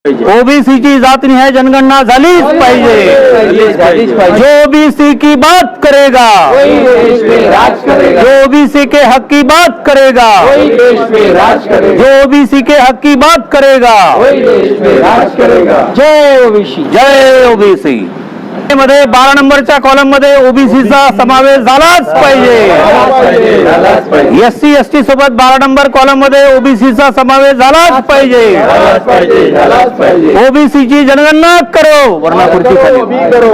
OBC की जातनिहाय जनगणना झालीच पाहिजे। जो ओबीसी की बात करेगा वही देश में राज करेगा। जो ओबीसी के हक की बात करेगा वही देश में राज करेगा। जो ओबीसी के हक की बात करेगा वही देश में राज करेगा। जय ओबीसी जय ओबीसी। मध्ये 12 नंबरच्या कॉलम मध्ये ओबीसीचा समावेश झालाच पाहिजे। एससी एसटी सोबत 12 नंबर कॉलम मध्ये ओबीसीचा समावेश झालाच पाहिजे। ओबीसी की जनगणना करो वरना खुर्ची खाली करो।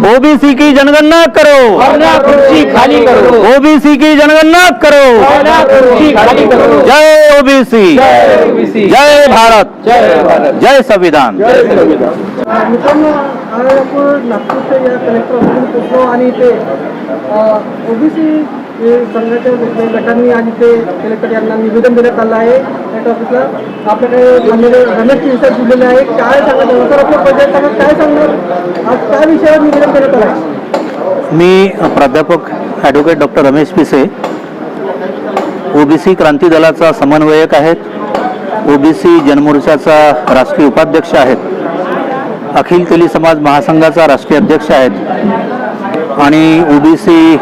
ओबीसी की जनगणना करो वरना खुर्ची खाली करो। ओबीसी की जनगणना करो वरना खुर्ची खाली करो। जय ओबीसी जय ओबीसी। जय भारत जय भारत। जय संविधान। जय संविधान। मित्रांनो, आपण नागपूरच्या या कलेक्टर ऑफिसमध्ये पोहोचलो आणि इथे ओबीसी संघाच्या गटांनी आज इथे कलेक्टर यांना निवेदन देण्यात आलं आहे कलेक्टर ऑफिसला। आपल्याकडे माननीय रमेश चिंचा दिलेले आहे। काय सांगा सर, आपल्या बजेट काय सांगणार, आज काय विषयावर निवेदन देण्यात आलं आहे? मी प्राध्यापक ॲडव्होकेट डॉक्टर रमेश पिसे, ओबीसी क्रांती दलाचा समन्वयक आहेत, ओबीसी जनमोर्चाचा राष्ट्रीय उपाध्यक्ष आहेत, अखिल तेली समाज महासंघाचा राष्ट्रीय अध्यक्ष आहेत आणि ओबीसी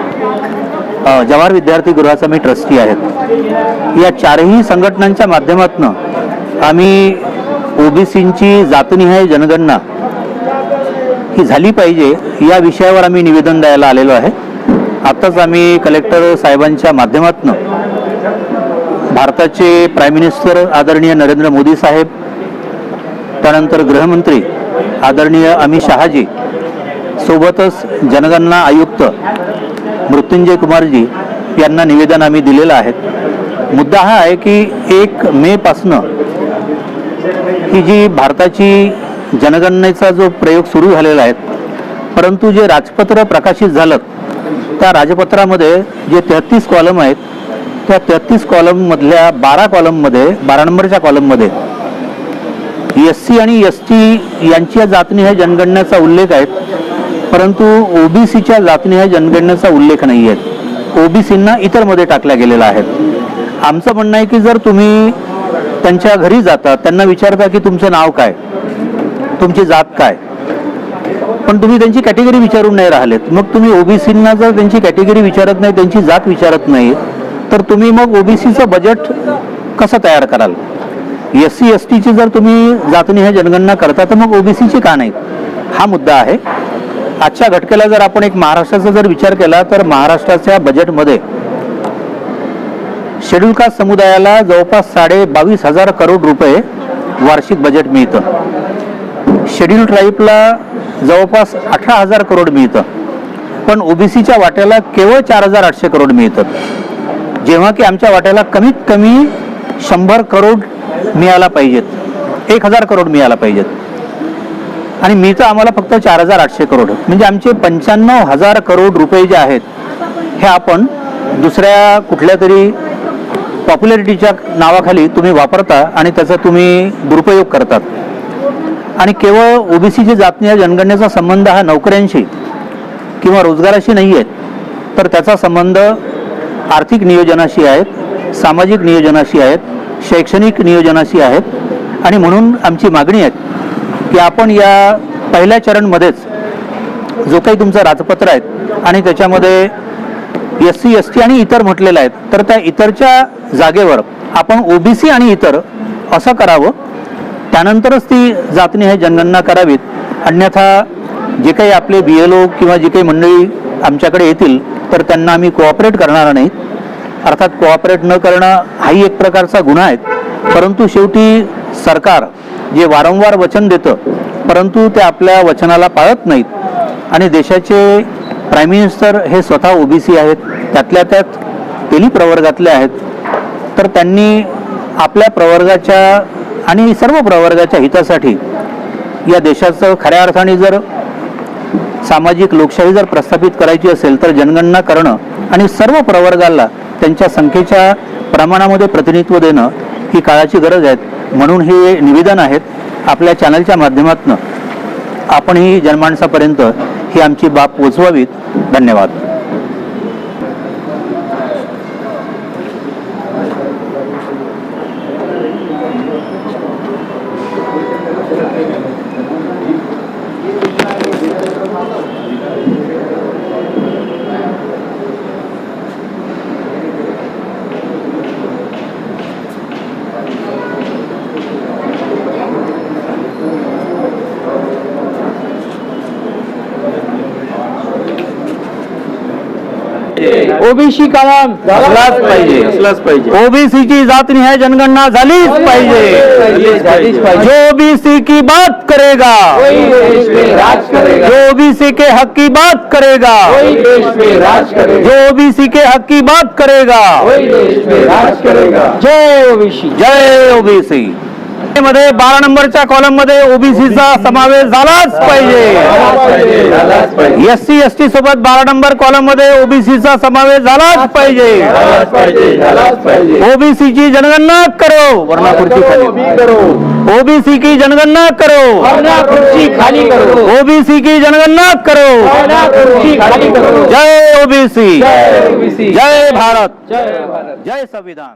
जवाहर विद्यार्थी गृहाचा मी ट्रस्टी आहेत। या चारही संघटनांच्या माध्यमातून आम्ही ओबीसींची जातनिहाय जनगणना ही झाली पाहिजे या विषयावर आम्ही निवेदन द्यायला आलेलो आहे। आत्ताच आम्ही कलेक्टर साहेबांच्या माध्यमातून भारताचे प्राईम मिनिस्टर आदरणीय नरेंद्र मोदी साहेब, त्यानंतर गृहमंत्री आदरणीय अमित शहाजी सोबतच जनगणना आयुक्त मृत्युंजय कुमारजी यांना निवेदन आम्ही दिलेलं आहे। मुद्दा हा आहे की 1 मे पासनं ही जी भारताची जनगणनेचा जो प्रयोग सुरू झालेला आहे, परंतु जे राजपत्र प्रकाशित झालं त्या राजपत्रामध्ये जे 33 कॉलम आहेत त्या 33 कॉलममधल्या 12 कॉलममध्ये 12 नंबरच्या कॉलममध्ये एससी आणि एसटी यांच्या जातनिहाय जनगणनेचा उल्लेख आहे, परंतु ओबीसीच्या जातनिहाय जनगणनेचा उल्लेख नाही आहे। ओबीसींना इतरमध्ये टाकल्या गेलेला आहे। आमचं म्हणणं आहे की जर तुम्ही त्यांच्या घरी जाता, त्यांना विचारता की तुमचं नाव काय, तुमची जात काय, पण तुम्ही त्यांची कॅटेगरी विचारून नाही राहिलेत, मग तुम्ही ओबीसींना जर त्यांची कॅटेगरी विचारत नाही, त्यांची जात विचारत नाही, तर तुम्ही मग ओबीसीचं बजेट कसं तयार कराल? एससी एसटीची जर तुम्ही जातनिहाय जनगणना करता तर मग ओबीसीची का नाही? हा मुद्दा आहे। आजच्या घटकेला जर आपण एक महाराष्ट्राचा जर विचार केला तर महाराष्ट्राच्या बजेटमध्ये शेड्यूल कास्ट समुदायाला जवळपास 22,500 करोड रुपये वार्षिक बजेट मिळतं। शेड्यूल ट्राईबला जवळपास 18,000 करोड मिळतं, पण ओबीसीच्या वाट्याला केवळ 4,800 करोड मिळतं, जेव्हा की आमच्या वाट्याला कमीत कमी 100 करोड मिळायला पाहिजेत, 1,000 करोड मिळायला पाहिजेत आणि मिळतं आम्हाला फक्त 4,800 करोड। म्हणजे आमचे 95,000 करोड रुपये जे आहेत हे आपण दुसऱ्या कुठल्या तरी पॉप्युलॅरिटीच्या नावाखाली तुम्ही वापरता आणि त्याचा तुम्ही दुरुपयोग करतात। आणि केवळ ओबीसीची जातनिहाय जनगणनेचा संबंध हा नोकऱ्यांशी किंवा रोजगाराशी नाही आहे, तर त्याचा संबंध आर्थिक नियोजनाशी आहेत, सामाजिक नियोजनाशी आहेत, शैक्षणिक नियोजनाशी आहेत। आणि म्हणून आमची मागणी आहे की आपण या पहिल्या चरणमध्येच जो काही तुमचं राजपत्र आहे आणि त्याच्यामध्ये एससी एसटी आणि इतर म्हटलेलं आहे, तर त्या इतरच्या जागेवर आपण ओबीसी आणि इतर असं करावं, त्यानंतरच ती जातनिहाय जनगणना करावीत। अन्यथा जे काही आपले BLO किंवा जी काही मंडळी आमच्याकडे येतील तर त्यांना आम्ही कोऑपरेट करणार नाही। अर्थात कोऑपरेट न करणं हाही एक प्रकारचा गुन्हा आहे, परंतु शेवटी सरकार जे वारंवार वचन देतं परंतु ते आपल्या वचनाला पाळत नाहीत आणि देशाचे प्राईम मिनिस्टर हे स्वतः ओबीसी आहेत, त्यातल्या त्यात तेली प्रवर्गातले आहेत, तर त्यांनी आपल्या प्रवर्गाच्या आणि सर्व प्रवर्गाच्या हितासाठी या देशाचं खऱ्या अर्थाने जर सामाजिक लोकशाही जर प्रस्थापित करायची असेल तर जनगणना करणं आणि सर्व प्रवर्गाला त्यांच्या संख्येच्या प्रमाणामध्ये प्रतिनिधित्व देणं ही काळाची गरज आहे। म्हणून हे निवेदन आहेत आपल्या चॅनलच्या माध्यमातून आपण ही जनमानसापर्यंत ही आमची बाब पोचवावीत। धन्यवाद। ओबीसी का नाम असलाच पाहिजे ओबीसीची जातनिहाय जनगणना झालीच पाहिजे जो ओबीसी की बात करेगा वही देश में राज करेगा जो ओबीसी के हक की बात करेगा वही देश में राज करेगा जो ओबीसी के हक की बात करेगा वही देश में राज करेगा जय ओबीसी जय ओबीसी मध्ये 12 नंबरच्या कॉलम मध्ये ओबीसीचा समावेश झालाच पाहिजे एससी एसटी सोबत 12 नंबर कॉलम मध्ये ओबीसीचा समावेश झालाच पाहिजे ओबीसीची जनगणना करो वरना खुर्ची खाली करो ओबीसी की जनगणना करो वरना कुर्सी खाली करो ओबीसी की जनगणना करो वरना कुर्सी खाली करो जय ओबीसी जय ओबीसी जय भारत जय भारत जय संविधान